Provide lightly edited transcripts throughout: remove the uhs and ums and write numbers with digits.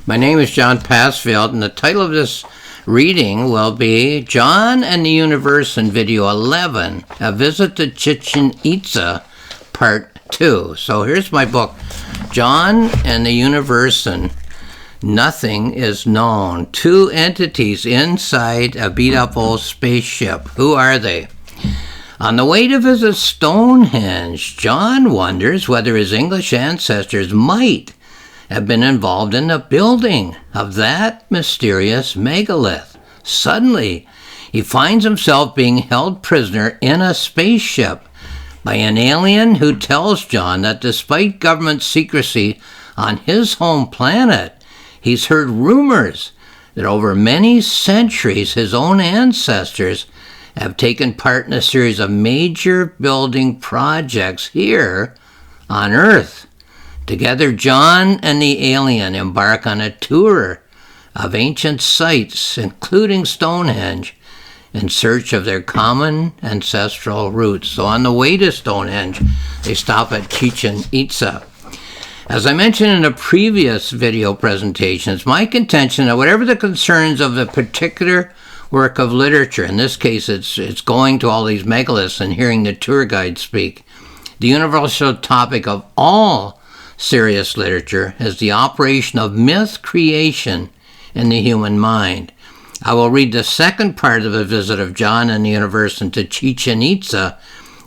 My name is John Passfield, and the title of this reading will be John and the Universan, Video 11, A Visit to Chichen, Itza, Part 2. So here's my book, John and the Universan, Nothing is Known. Two entities inside a beat-up old spaceship. Who are they? On the way to visit Stonehenge, John wonders whether his English ancestors might have been involved in the building of that mysterious megalith. Suddenly, he finds himself being held prisoner in a spaceship by an alien who tells John that despite government secrecy on his home planet, he's heard rumors that over many centuries his own ancestors have taken part in a series of major building projects here on Earth. Together, John and the alien embark on a tour of ancient sites, including Stonehenge, in search of their common ancestral roots. So on the way to Stonehenge, they stop at Chichen, Itza. As I mentioned in a previous video presentation, it's my contention that whatever the concerns of the particular work of literature, in this case it's going to all these megaliths and hearing the tour guide speak, the universal topic of all serious literature is the operation of myth creation in the human mind. I will read the second part of the visit of John and the Universan to Chichen Itza,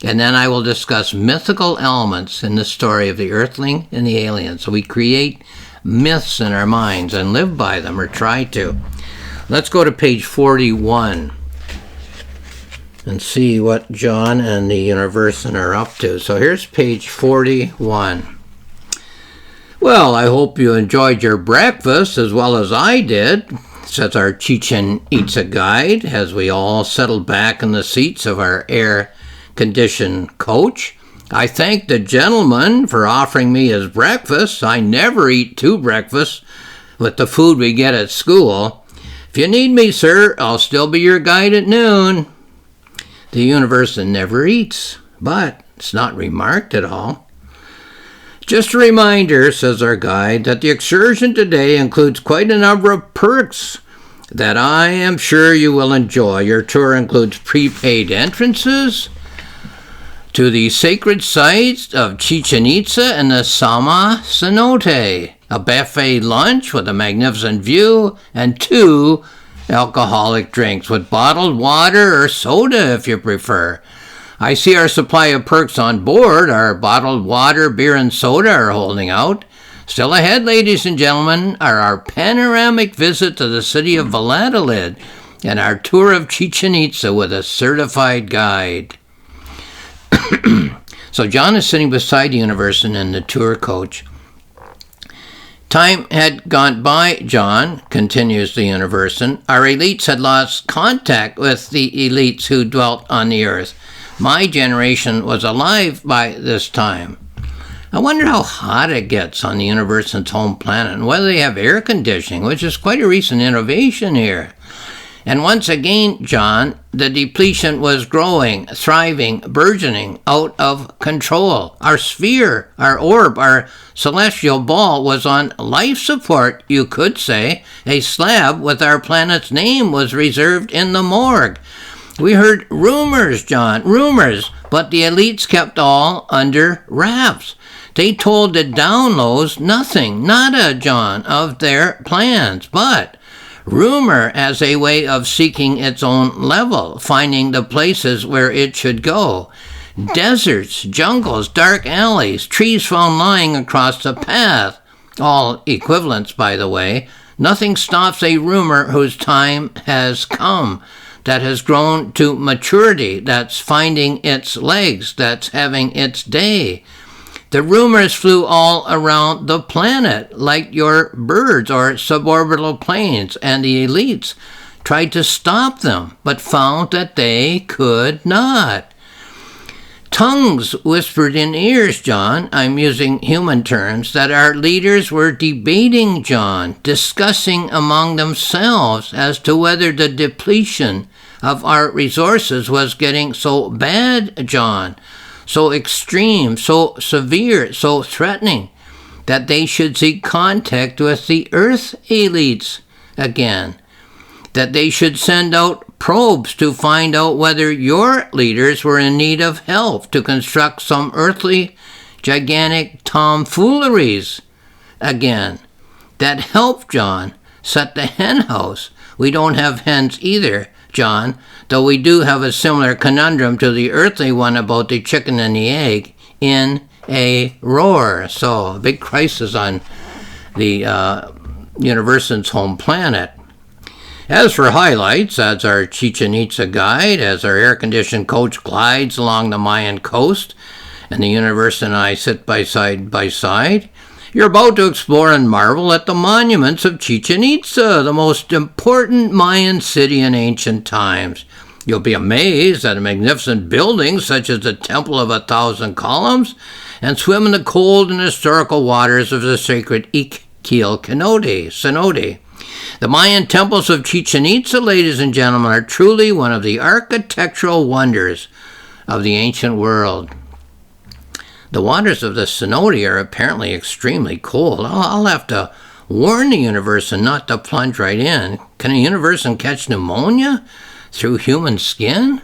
and then I will discuss mythical elements in the story of the Earthling and the alien. So we create myths in our minds and live by them, or try to. Let's go to page 41 and see what John and the Universan are up to. So here's page 41. Well, I hope you enjoyed your breakfast as well as I did, says our Chichen Itza guide, as we all settled back in the seats of our air-conditioned coach. I thank the gentleman for offering me his breakfast. I never eat two breakfasts with the food we get at school. If you need me, sir, I'll still be your guide at noon. The Universan never eats, but it's not remarked at all. Just a reminder, says our guide, that the excursion today includes quite a number of perks that I am sure you will enjoy. Your tour includes prepaid entrances to the sacred sites of Chichen Itza and the Sama Cenote, a buffet lunch with a magnificent view, and 2 alcoholic drinks with bottled water or soda if you prefer. I see our supply of perks on board, our bottled water, beer, and soda are holding out. Still ahead, ladies and gentlemen, are our panoramic visit to the city of Valladolid and our tour of Chichen Itza with a certified guide. So John is sitting beside the Universan in the tour coach. Time had gone by, John, continues the Universan. Our elites had lost contact with the elites who dwelt on the earth. My generation was alive by this time. I wonder how hot it gets on the Universan's home planet and whether they have air conditioning, which is quite a recent innovation here. And once again, John, the depletion was growing, thriving, burgeoning, out of control. Our sphere, our orb, our celestial ball was on life support, you could say. A slab with our planet's name was reserved in the morgue. We heard rumors, John, rumors, but the elites kept all under wraps. They told the down-lows nothing, nada, John, of their plans, but rumor as a way of seeking its own level, finding the places where it should go. Deserts, jungles, dark alleys, trees found lying across the path. All equivalents, by the way. Nothing stops a rumor whose time has come, that has grown to maturity, that's finding its legs, that's having its day. The rumors flew all around the planet, like your birds or suborbital planes, and the elites tried to stop them, but found that they could not. Tongues whispered in ears, John, I'm using human terms, that our leaders were debating, John, discussing among themselves as to whether the depletion of our resources was getting so bad, John, so extreme, so severe, so threatening, that they should seek contact with the Earth elites again, that they should send out probes to find out whether your leaders were in need of help to construct some earthly, gigantic tomfooleries again, that help John set the hen house. We don't have hens either, John, though we do have a similar conundrum to the earthly one about the chicken and the egg in a roar. So, a big crisis on the Universan's home planet. As for highlights, as our Chichen Itza guide, as our air-conditioned coach glides along the Mayan coast, and the Universan and I sit side by side, you're about to explore and marvel at the monuments of Chichen Itza, the most important Mayan city in ancient times. You'll be amazed at a magnificent building such as the Temple of 1,000 Columns, and swim in the cold and historical waters of the sacred cenote. The Mayan temples of Chichen Itza, ladies and gentlemen, are truly one of the architectural wonders of the ancient world. The waters of the cenote are apparently extremely cold. I'll have to warn the Universan not to plunge right in. Can a Universan catch pneumonia through human skin?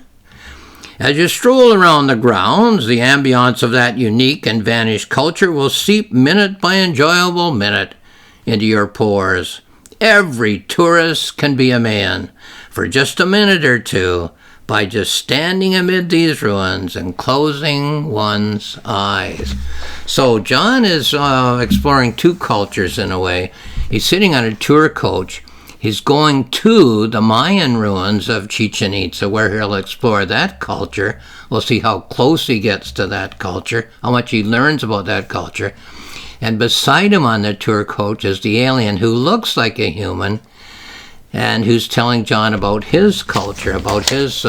As you stroll around the grounds, the ambiance of that unique and vanished culture will seep minute by enjoyable minute into your pores. Every tourist can be a man for just a minute or two by just standing amid these ruins and closing one's eyes. So John is exploring two cultures in a way. He's sitting on a tour coach. He's going to the Mayan ruins of Chichen Itza, where he'll explore that culture. We'll see how close he gets to that culture, how much he learns about that culture. And beside him on the tour coach is the alien who looks like a human and who's telling John about his culture, about his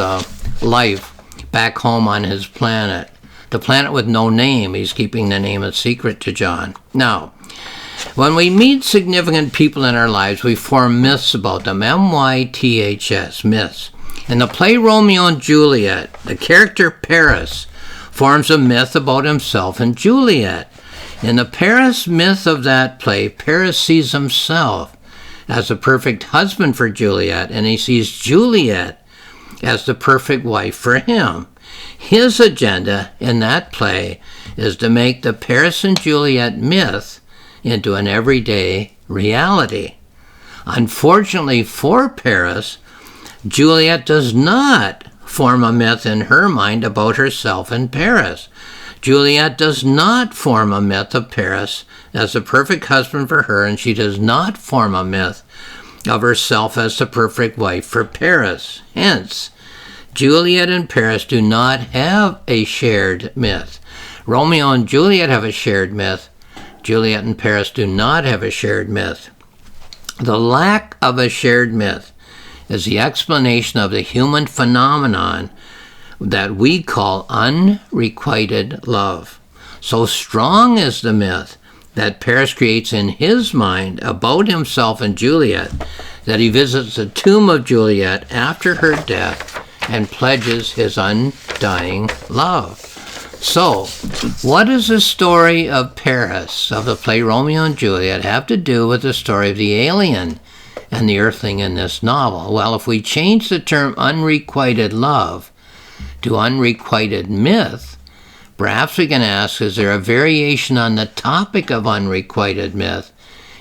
life back home on his planet. The planet with no name. He's keeping the name a secret to John. Now, when we meet significant people in our lives, we form myths about them. M-Y-T-H-S, myths. In the play Romeo and Juliet, the character Paris forms a myth about himself and Juliet. In the Paris myth of that play, Paris sees himself as a perfect husband for Juliet, and he sees Juliet as the perfect wife for him. His agenda in that play is to make the Paris and Juliet myth into an everyday reality. Unfortunately for Paris, Juliet does not form a myth in her mind about herself and Paris. Juliet does not form a myth of Paris as the perfect husband for her, and she does not form a myth of herself as the perfect wife for Paris. Hence, Juliet and Paris do not have a shared myth. Romeo and Juliet have a shared myth. Juliet and Paris do not have a shared myth. The lack of a shared myth is the explanation of the human phenomenon that we call unrequited love. So strong is the myth that Paris creates in his mind about himself and Juliet that he visits the tomb of Juliet after her death and pledges his undying love. So, what does the story of Paris, of the play Romeo and Juliet, have to do with the story of the alien and the earthling in this novel? Well, if we change the term unrequited love to unrequited myth, perhaps we can ask, is there a variation on the topic of unrequited myth?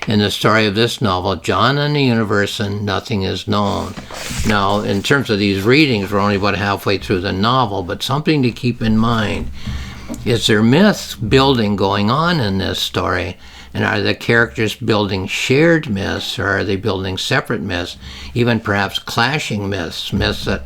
In the story of this novel, John and the Universan, nothing is known. Now, in terms of these readings, we're only about halfway through the novel, but something to keep in mind. Is there myth building going on in this story? And are the characters building shared myths, or are they building separate myths? Even perhaps clashing myths, myths that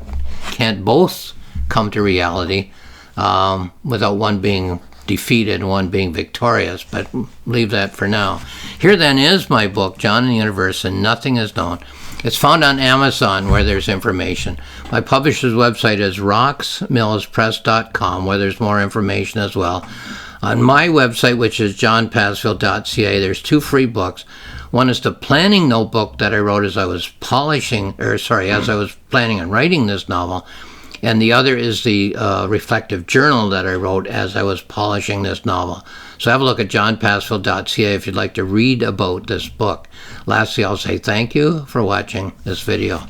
can't both come to reality without one being defeated and one being victorious, but leave that for now. Here then is my book, John and the Universan, Nothing is Known. It's found on Amazon where there's information. My publisher's website is roxmillspress.com where there's more information as well. On my website, which is johnpassfield.ca, there's two free books. One is the planning notebook that I wrote as I was planning on writing this novel. And the other is the reflective journal that I wrote as I was polishing this novel. So have a look at johnpassville.ca if you'd like to read about this book. Lastly, I'll say thank you for watching this video.